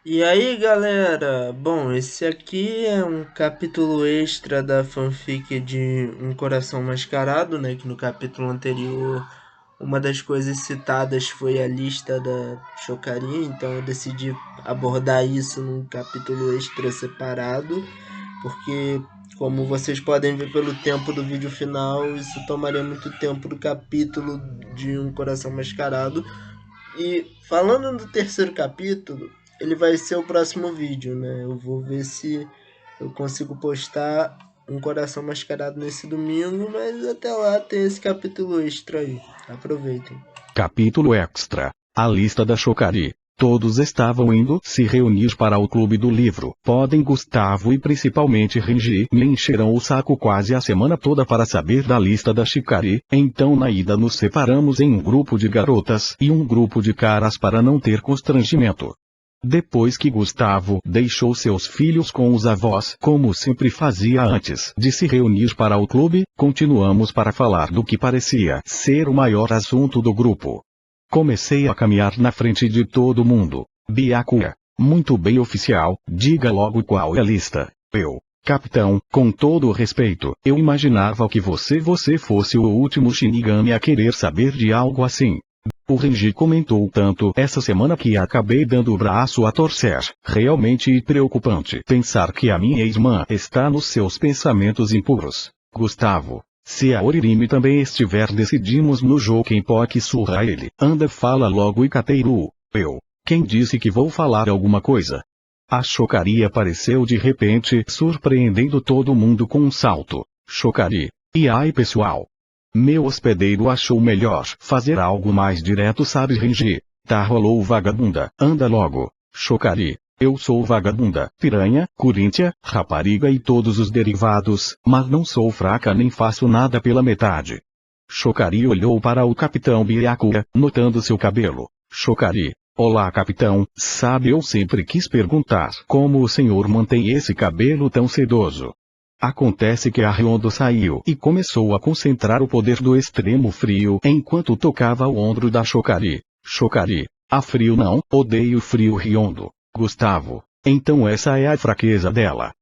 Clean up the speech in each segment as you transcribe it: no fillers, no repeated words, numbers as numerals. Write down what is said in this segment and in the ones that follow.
E aí, galera? Bom, esse aqui é um capítulo extra da fanfic de Um Coração Mascarado, né? Que no capítulo anterior, uma das coisas citadas foi a lista da chocaria, então eu decidi abordar isso num capítulo extra separado, porque, como vocês podem ver pelo tempo do vídeo final, isso tomaria muito tempo do capítulo de Um Coração Mascarado. E falando do terceiro capítulo, ele vai ser o próximo vídeo, né? Eu vou ver se eu consigo postar Um Coração Mascarado nesse domingo, mas até lá tem esse capítulo extra aí. Aproveitem. Capítulo extra. A lista da Chocari. Todos estavam indo se reunir para o clube do livro. Podem Gustavo e principalmente Renji me encherão o saco quase a semana toda para saber da lista da Chicari, então na ida nos separamos em um grupo de garotas e um grupo de caras para não ter constrangimento. Depois que Gustavo deixou seus filhos com os avós, como sempre fazia antes de se reunir para o clube, continuamos para falar do que parecia ser o maior assunto do grupo. Comecei a caminhar na frente de todo mundo. Byakuya. Muito bem, oficial, diga logo qual é a lista. Eu. Capitão, com todo o respeito, eu imaginava que você fosse o último Shinigami a querer saber de algo assim. O Renji comentou tanto essa semana que acabei dando o braço a torcer. Realmente preocupante pensar que a minha irmã está nos seus pensamentos impuros. Gustavo. Se a Oririme também estiver, decidimos no jogo quem pode surrar ele. Anda, fala logo, Ikateiru. Eu. Quem disse que vou falar alguma coisa? A Chocari apareceu de repente, surpreendendo todo mundo com um salto. Chocari. E ai, pessoal. Meu hospedeiro achou melhor fazer algo mais direto, sabe, Renji? Tá, rolou, vagabunda. Anda logo. Chocari. Eu sou vagabunda, piranha, coríntia, rapariga e todos os derivados, mas não sou fraca nem faço nada pela metade. Chocari olhou para o capitão Byakuya, notando seu cabelo. Chocari. Olá, capitão, sabe, eu sempre quis perguntar como o senhor mantém esse cabelo tão sedoso. Acontece que a Ryondo saiu e começou a concentrar o poder do extremo frio enquanto tocava o ombro da Chocari. Chocari. A frio não, odeio frio, Ryondo. Gustavo. Então essa é a fraqueza dela.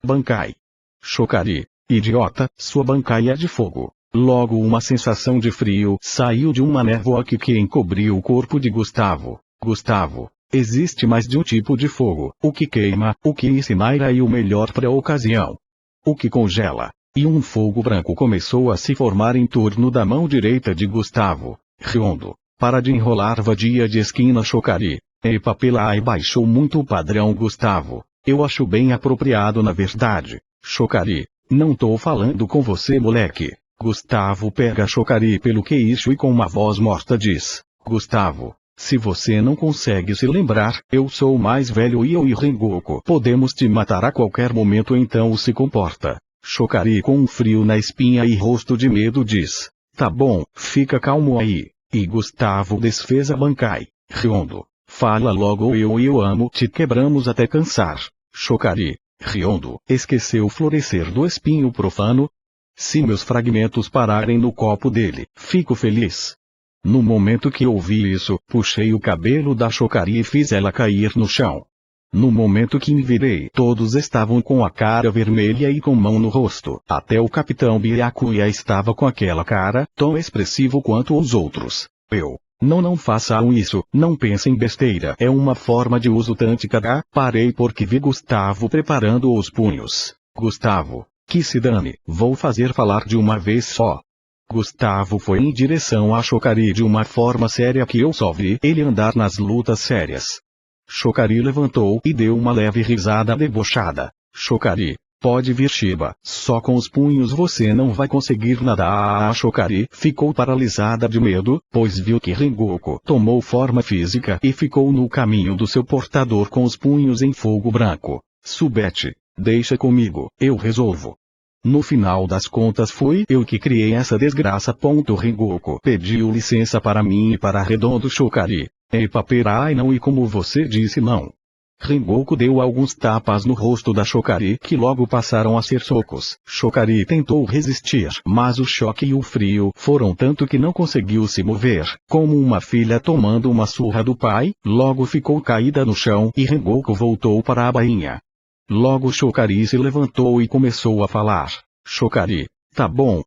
Bankai. Chocari. Idiota, sua Bankai é de fogo. Logo uma sensação de frio saiu de uma névoa que encobriu o corpo de Gustavo. Gustavo. Existe mais de um tipo de fogo, o que queima, o que incinera e o melhor para a ocasião. O que congela. E um fogo branco começou a se formar em torno da mão direita de Gustavo. Ryondo. Para de enrolar, vadia de esquina, Chocari. Epa, pela ai, baixou muito o padrão, Gustavo. Eu acho bem apropriado, na verdade. Chocari. Não tô falando com você, moleque. Gustavo pega Chocari pelo queixo e com uma voz morta diz. Gustavo. Se você não consegue se lembrar, eu sou o mais velho e eu e Rengoku podemos te matar a qualquer momento, então se comporta. Chocari com um frio na espinha e rosto de medo diz. Tá bom, fica calmo aí. E Gustavo desfez a Bankai. Ryondo. Fala logo, eu amo, te quebramos até cansar. Chocari. Ryondo. Esqueceu o florescer do espinho profano? Se meus fragmentos pararem no copo dele, fico feliz. No momento que ouvi isso, puxei o cabelo da Chocari e fiz ela cair no chão. No momento que me virei, todos estavam com a cara vermelha e com mão no rosto. Até o capitão Byakuya estava com aquela cara, tão expressivo quanto os outros. Eu. Não façam isso, não pensem besteira. É uma forma de uso tântica da... Parei porque vi Gustavo preparando os punhos. Gustavo. Que se dane, vou fazer falar de uma vez só. Gustavo foi em direção a Chocari de uma forma séria que eu só vi ele andar nas lutas sérias. Chocari levantou e deu uma leve risada debochada. Chocari. Pode vir, Shiba, só com os punhos você não vai conseguir nada. A Chocari ficou paralisada de medo, pois viu que Rengoku tomou forma física e ficou no caminho do seu portador com os punhos em fogo branco. Subete, deixa comigo, eu resolvo. No final das contas fui eu que criei essa desgraça. Rengoku pediu licença para mim e para Redondo Chocari. Epa, perai, não, e como você disse, não. Rengoku deu alguns tapas no rosto da Chokari que logo passaram a ser socos. Chokari tentou resistir, mas o choque e o frio foram tanto que não conseguiu se mover. Como uma filha tomando uma surra do pai, logo ficou caída no chão e Rengoku voltou para a bainha. Logo Chokari se levantou e começou a falar. Chokari, tá bom,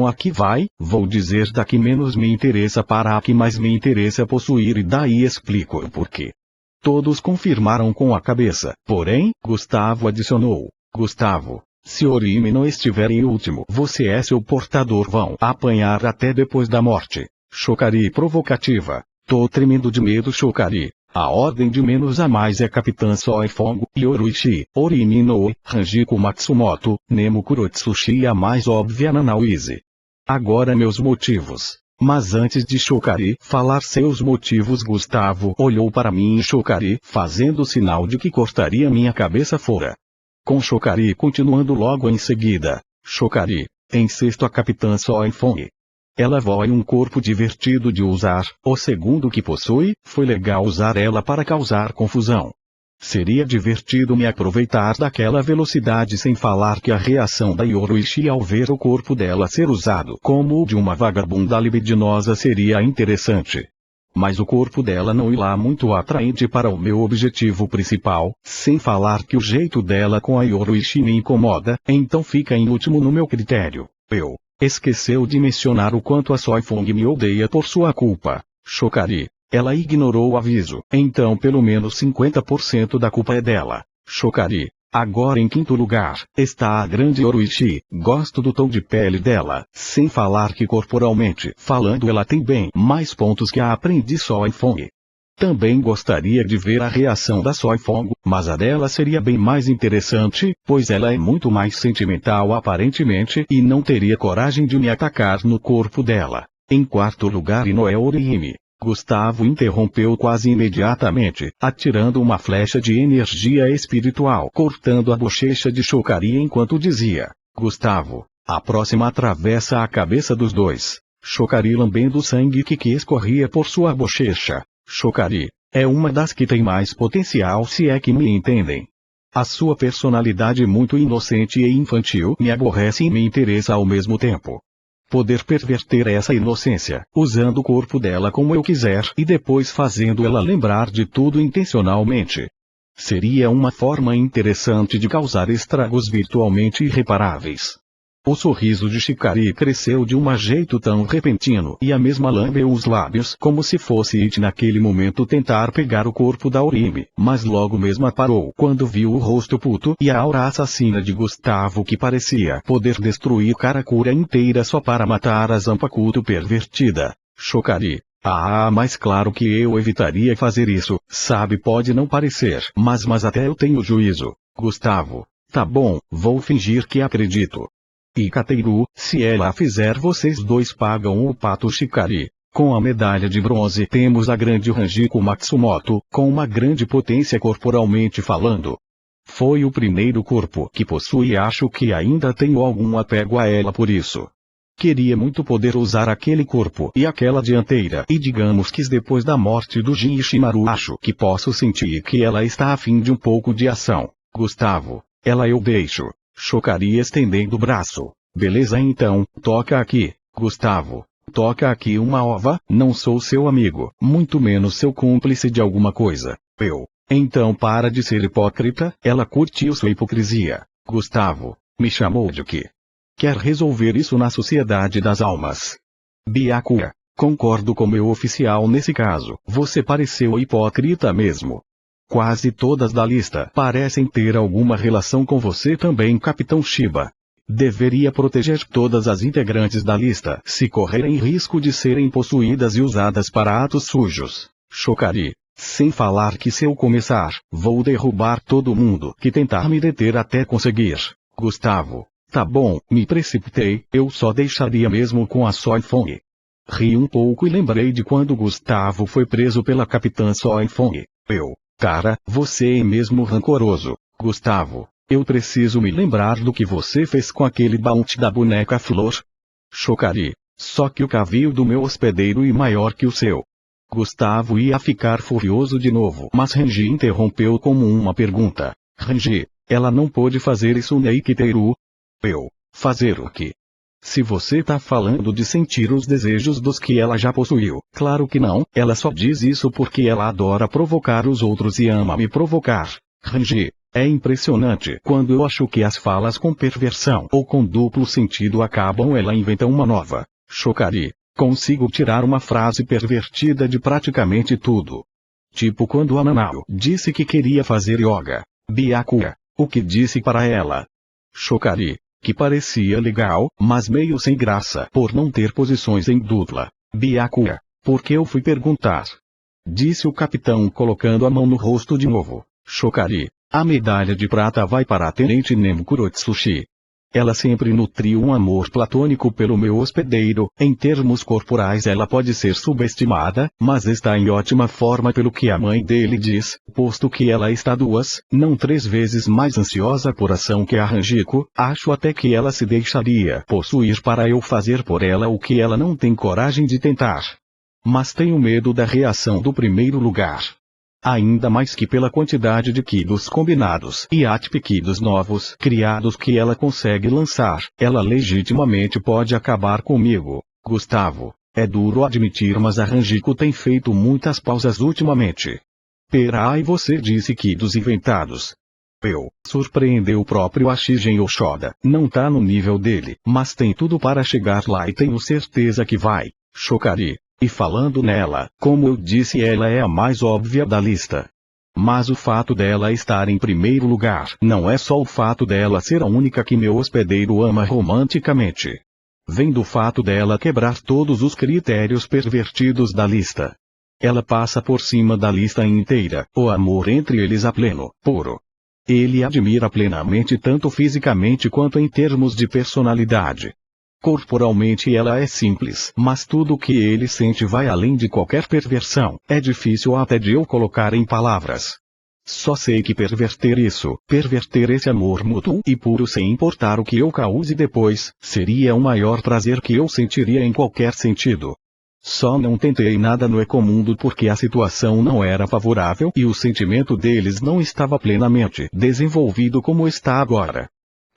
aqui vai, vou dizer da que menos me interessa para a que mais me interessa possuir e daí explico o porquê. Todos confirmaram com a cabeça, porém, Gustavo adicionou. Gustavo, se Orihime não estiver em último, você é seu portador, vão apanhar até depois da morte. Chokari provocativa. Tô tremendo de medo, Chokari. A ordem de menos a mais é Capitã Soifongo, Yoruishi, Orihime Inoue, Hanjiko Matsumoto, Nemo Kurotsushi e a mais óbvia Nanauize. Agora meus motivos. Mas antes de Chokari falar seus motivos, Gustavo olhou para mim e Chokari, fazendo sinal de que cortaria minha cabeça fora. Com Chokari continuando logo em seguida. Chokari, em sexto a Capitã Soifongo. Ela voa um corpo divertido de usar, o segundo que possui, foi legal usar ela para causar confusão. Seria divertido me aproveitar daquela velocidade sem falar que a reação da Yoruishi ao ver o corpo dela ser usado como o de uma vagabunda libidinosa seria interessante. Mas o corpo dela não irá muito atraente para o meu objetivo principal, sem falar que o jeito dela com a Yoruishi me incomoda, então fica em último no meu critério. Esqueceu de mencionar o quanto a Soifong me odeia por sua culpa. Chokari. Ela ignorou o aviso, então pelo menos 50% da culpa é dela. Chokari. Agora em quinto lugar, está a grande Yoruishi, gosto do tom de pele dela, sem falar que corporalmente falando ela tem bem mais pontos que a aprendiz Soifong. Também gostaria de ver a reação da Soifong, mas a dela seria bem mais interessante, pois ela é muito mais sentimental aparentemente e não teria coragem de me atacar no corpo dela. Em quarto lugar Inoue Orihime. Gustavo interrompeu quase imediatamente, atirando uma flecha de energia espiritual, cortando a bochecha de Chokari enquanto dizia: Gustavo, a próxima atravessa a cabeça dos dois. Chokari lambendo o sangue que escorria por sua bochecha. Chokari, é uma das que tem mais potencial, se é que me entendem. A sua personalidade muito inocente e infantil me aborrece e me interessa ao mesmo tempo. Poder perverter essa inocência, usando o corpo dela como eu quiser e depois fazendo ela lembrar de tudo intencionalmente. Seria uma forma interessante de causar estragos virtualmente irreparáveis. O sorriso de Chikari cresceu de um jeito tão repentino e a mesma lambeu os lábios como se fosse it naquele momento tentar pegar o corpo da Orihime, mas logo mesma parou quando viu o rosto puto e a aura assassina de Gustavo que parecia poder destruir Karakura inteira só para matar a Zanpakuto pervertida. Chokari. Mas claro que eu evitaria fazer isso, sabe, pode não parecer, mas até eu tenho juízo. Gustavo. Tá bom, vou fingir que acredito. E Kateru, se ela fizer, vocês dois pagam o pato. Chikari. Com a medalha de bronze temos a grande Hanjiko Matsumoto, com uma grande potência corporalmente falando. Foi o primeiro corpo que possui e acho que ainda tenho algum apego a ela por isso. Queria muito poder usar aquele corpo e aquela dianteira e digamos que depois da morte do Jin Ishimaru acho que posso sentir que ela está a fim de um pouco de ação. Gustavo. Ela eu deixo. Chokari estendendo o braço. Beleza, então, toca aqui, Gustavo. Toca aqui uma ova, não sou seu amigo, muito menos seu cúmplice de alguma coisa. Então para de ser hipócrita, ela curtiu sua hipocrisia. Gustavo, me chamou de quê? Quer resolver isso na sociedade das almas. Byakuya, concordo com meu oficial nesse caso, você pareceu hipócrita mesmo. Quase todas da lista parecem ter alguma relação com você também, Capitão Shiba. Deveria proteger todas as integrantes da lista se correrem risco de serem possuídas e usadas para atos sujos. Chokari. Sem falar que se eu começar, vou derrubar todo mundo que tentar me deter até conseguir. Gustavo. Tá bom, me precipitei, eu só deixaria mesmo com a Soifong. Ri um pouco e lembrei de quando Gustavo foi preso pela Capitã Soifong. Cara, você é mesmo rancoroso, Gustavo. Eu preciso me lembrar do que você fez com aquele bounty da boneca flor. Chokari. Só que o cavio do meu hospedeiro é maior que o seu. Gustavo ia ficar furioso de novo, mas Renji interrompeu como uma pergunta. Renji, ela não pôde fazer isso Neikiteru? Eu, fazer o quê? Se você tá falando de sentir os desejos dos que ela já possuiu, claro que não, ela só diz isso porque ela adora provocar os outros e ama me provocar. Renji, é impressionante quando eu acho que as falas com perversão ou com duplo sentido acabam, ela inventa uma nova. Chocari, consigo tirar uma frase pervertida de praticamente tudo. Tipo quando a Nanao disse que queria fazer yoga. Byakuya, o que disse para ela? Chocari, que parecia legal, mas meio sem graça por não ter posições em dupla. Byakuya, porque eu fui perguntar. Disse o capitão colocando a mão no rosto de novo. Chocari, a medalha de prata vai para a tenente Nemo Kurotsushi. Ela sempre nutriu um amor platônico pelo meu hospedeiro, em termos corporais ela pode ser subestimada, mas está em ótima forma pelo que a mãe dele diz, posto que ela está 2, não 3 vezes mais ansiosa por ação que a Ranjiko, acho até que ela se deixaria possuir para eu fazer por ela o que ela não tem coragem de tentar. Mas tenho medo da reação do primeiro lugar. Ainda mais que pela quantidade de kidos combinados e atpikidos novos criados que ela consegue lançar, ela legitimamente pode acabar comigo. Gustavo, é duro admitir, mas a Ranjiko tem feito muitas pausas ultimamente. Pera, e você disse kidos inventados. Eu, surpreendeu o próprio Ashigen Oshoda, não tá no nível dele, mas tem tudo para chegar lá e tenho certeza que vai. Chocari. E falando nela, como eu disse, ela é a mais óbvia da lista. Mas o fato dela estar em primeiro lugar não é só o fato dela ser a única que meu hospedeiro ama romanticamente. Vem do fato dela quebrar todos os critérios pervertidos da lista. Ela passa por cima da lista inteira, o amor entre eles a pleno, puro. Ele admira plenamente tanto fisicamente quanto em termos de personalidade. Corporalmente ela é simples, mas tudo o que ele sente vai além de qualquer perversão, é difícil até de eu colocar em palavras. Só sei que perverter esse amor mútuo e puro sem importar o que eu cause depois, seria o maior prazer que eu sentiria em qualquer sentido. Só não tentei nada no Ecomundo porque a situação não era favorável e o sentimento deles não estava plenamente desenvolvido como está agora.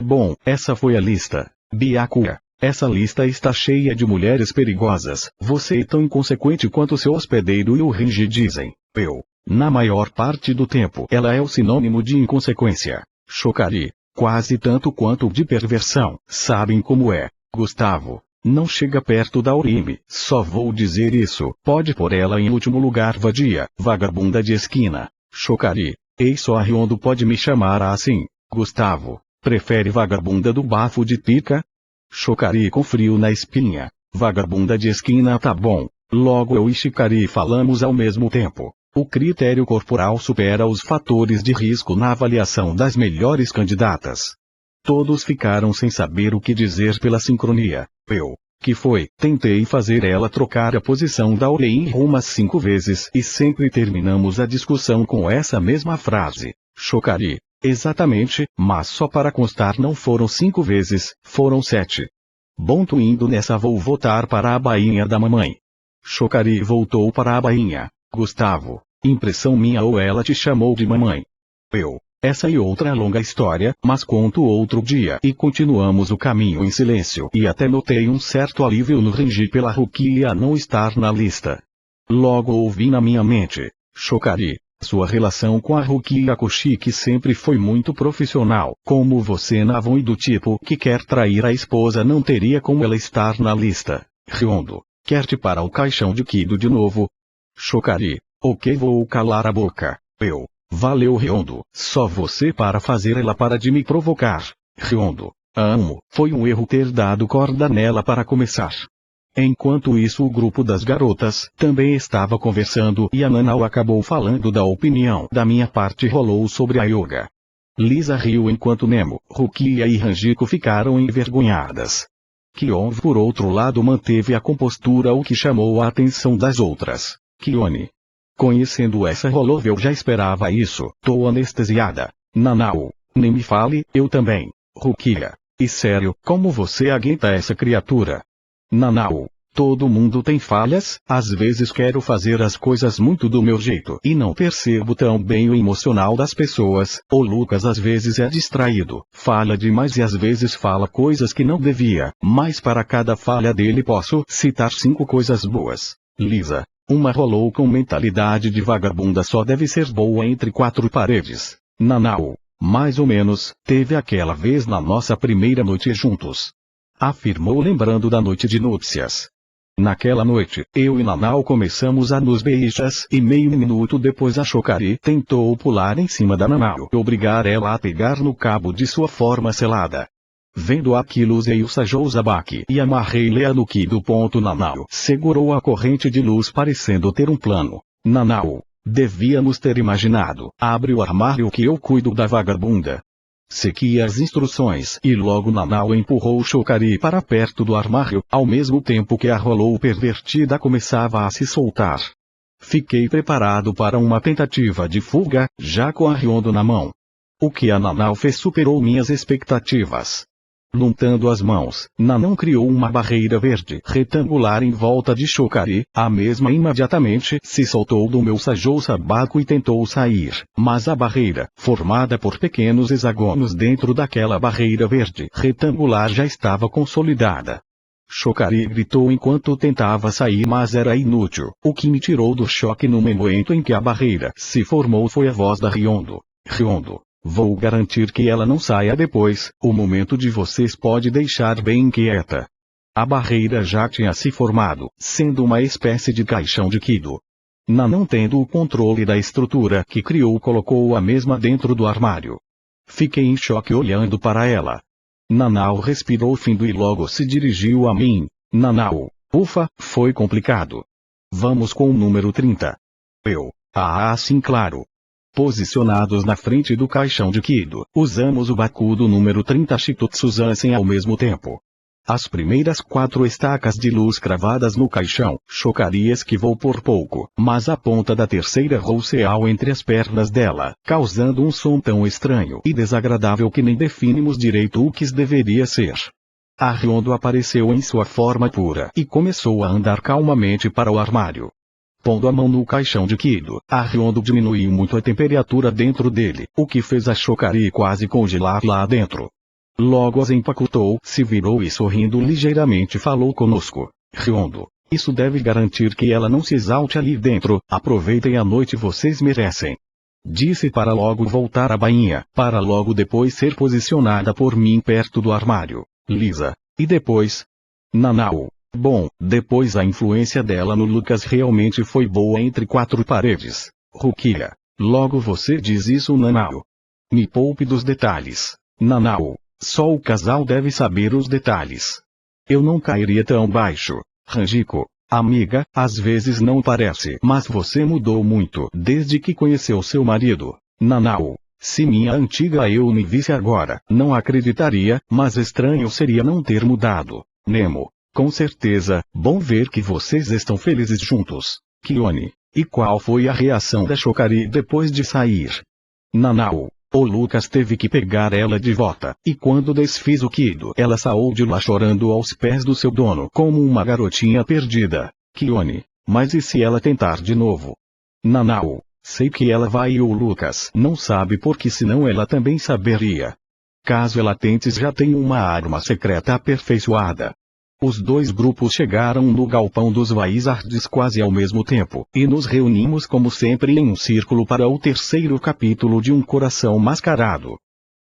Bom, essa foi a lista. Byakuya. Essa lista está cheia de mulheres perigosas, você é tão inconsequente quanto seu hospedeiro e o Renji dizem. Eu, na maior parte do tempo, ela é o sinônimo de inconsequência. Chocari, quase tanto quanto de perversão, sabem como é. Gustavo, não chega perto da Urime, só vou dizer isso, pode pôr ela em último lugar, vadia, vagabunda de esquina. Chocari, ei, só a Ryondo pode me chamar assim. Gustavo, prefere vagabunda do bafo de pica? Chocari com frio na espinha. Vagabunda de esquina tá bom. Logo eu e Chicari falamos ao mesmo tempo. O critério corporal supera os fatores de risco na avaliação das melhores candidatas. Todos ficaram sem saber o que dizer pela sincronia. Eu, que foi, tentei fazer ela trocar a posição da Orei umas 5 vezes e sempre terminamos a discussão com essa mesma frase. Chocari. Exatamente, mas só para constar não foram 5 vezes, foram 7. Bom, tu indo nessa, vou voltar para a bainha da mamãe. Chocari voltou para a bainha. Gustavo, impressão minha ou ela te chamou de mamãe? Eu, essa e outra longa história, mas conto outro dia. E continuamos o caminho em silêncio e até notei um certo alívio no Renji pela Rukia não estar na lista. Logo ouvi na minha mente, Chocari. Sua relação com a Rukia Koshiki sempre foi muito profissional, como você Navon, e do tipo que quer trair a esposa não teria como ela estar na lista. Ryondo, quer te para o caixão de Kido de novo? Chocari, ok, vou calar a boca. Eu, valeu Ryondo, só você para fazer ela para de me provocar. Ryondo, amo, foi um erro ter dado corda nela para começar. Enquanto isso o grupo das garotas também estava conversando e a Nanao acabou falando da opinião da minha parte rolou sobre a yoga. Lisa riu enquanto Nemo, Rukia e Ranjiko ficaram envergonhadas. Kion por outro lado manteve a compostura, o que chamou a atenção das outras. Kione. Conhecendo essa rolou, eu já esperava isso, tô anestesiada. Nanao, nem me fale, eu também. Rukia. E sério, como você aguenta essa criatura? Nanao, Todo mundo tem falhas, às vezes quero fazer as coisas muito do meu jeito e não percebo tão bem o emocional das pessoas. O Lucas às vezes é distraído, fala demais e às vezes fala coisas que não devia, mas para cada falha dele posso citar 5 coisas boas. Lisa, uma rolou com mentalidade de vagabunda só deve ser boa entre 4 paredes. Nanau, mais ou menos, teve aquela vez na nossa primeira noite juntos. Afirmou lembrando da noite de núpcias. Naquela noite, eu e Nanau começamos a nos beijar e meio minuto depois a Chocari tentou pular em cima da Nanau e obrigar ela a pegar no cabo de sua forma selada. Vendo aquilo usei o Sajousabaki e amarrei-lhe no ki do ponto Nanau segurou a corrente de luz parecendo ter um plano. Nanau, devíamos ter imaginado, abre o armário que eu cuido da vagabunda. Segui as instruções e logo Nanau empurrou Chocari para perto do armário, ao mesmo tempo que a rolou pervertida começava a se soltar. Fiquei preparado para uma tentativa de fuga, já com a Ryondo na mão. O que a Nanau fez superou minhas expectativas. Juntando as mãos, Nanau criou uma barreira verde retangular em volta de Chocari, a mesma imediatamente se soltou do meu Sajousabaki e tentou sair, mas a barreira, formada por pequenos hexágonos dentro daquela barreira verde retangular já estava consolidada. Chocari gritou enquanto tentava sair mas era inútil, o que me tirou do choque no momento em que a barreira se formou foi a voz da Ryondo. Ryondo. Vou garantir que ela não saia depois, o momento de vocês pode deixar bem inquieta. A barreira já tinha se formado, sendo uma espécie de caixão de Kido. Não tendo o controle da estrutura que criou colocou a mesma dentro do armário. Fiquei em choque olhando para ela. Nanau respirou fundo e logo se dirigiu a mim. Nanau, ufa, foi complicado. Vamos com o número 30. Eu, sim claro. Posicionados na frente do caixão de Kido, usamos o Bakudo número 30 Shitotsu Zansen ao mesmo tempo. As primeiras 4 estacas de luz cravadas no caixão, Chocari esquivou por pouco, mas a ponta da terceira rousseau entre as pernas dela, causando um som tão estranho e desagradável que nem definimos direito o que deveria ser. A Ryondo apareceu em sua forma pura e começou a andar calmamente para o armário. Pondo a mão no caixão de Kido, a Ryondo diminuiu muito a temperatura dentro dele, o que fez a Chocari quase congelar lá dentro. Logo as empacotou, se virou e sorrindo ligeiramente falou conosco. Ryondo, isso deve garantir que ela não se exalte ali dentro, aproveitem a noite vocês merecem. Disse para logo voltar à bainha, para logo depois ser posicionada por mim perto do armário. Lisa. E depois? Nanau. Bom, depois a influência dela no Lucas realmente foi boa entre 4 paredes. Rukia. Logo você diz isso Nanau. Me poupe dos detalhes. Nanau. Só o casal deve saber os detalhes. Eu não cairia tão baixo. Ranjiko. Amiga, às vezes não parece, mas você mudou muito desde que conheceu seu marido. Nanau. Se minha antiga eu me visse agora, não acreditaria, mas estranho seria não ter mudado. Nemo. Com certeza, bom ver que vocês estão felizes juntos. Kione. E qual foi a reação da Chocari depois de sair? Nanau. O Lucas teve que pegar ela de volta, e quando desfiz o Kido ela saiu de lá chorando aos pés do seu dono como uma garotinha perdida. Kione. Mas e se ela tentar de novo? Nanau. Sei que ela vai e o Lucas não sabe porque senão ela também saberia. Caso ela tente já tem uma arma secreta aperfeiçoada. Os 2 grupos chegaram no galpão dos Vizards quase ao mesmo tempo, e nos reunimos como sempre em um círculo para o 3º capítulo de Um Coração Mascarado.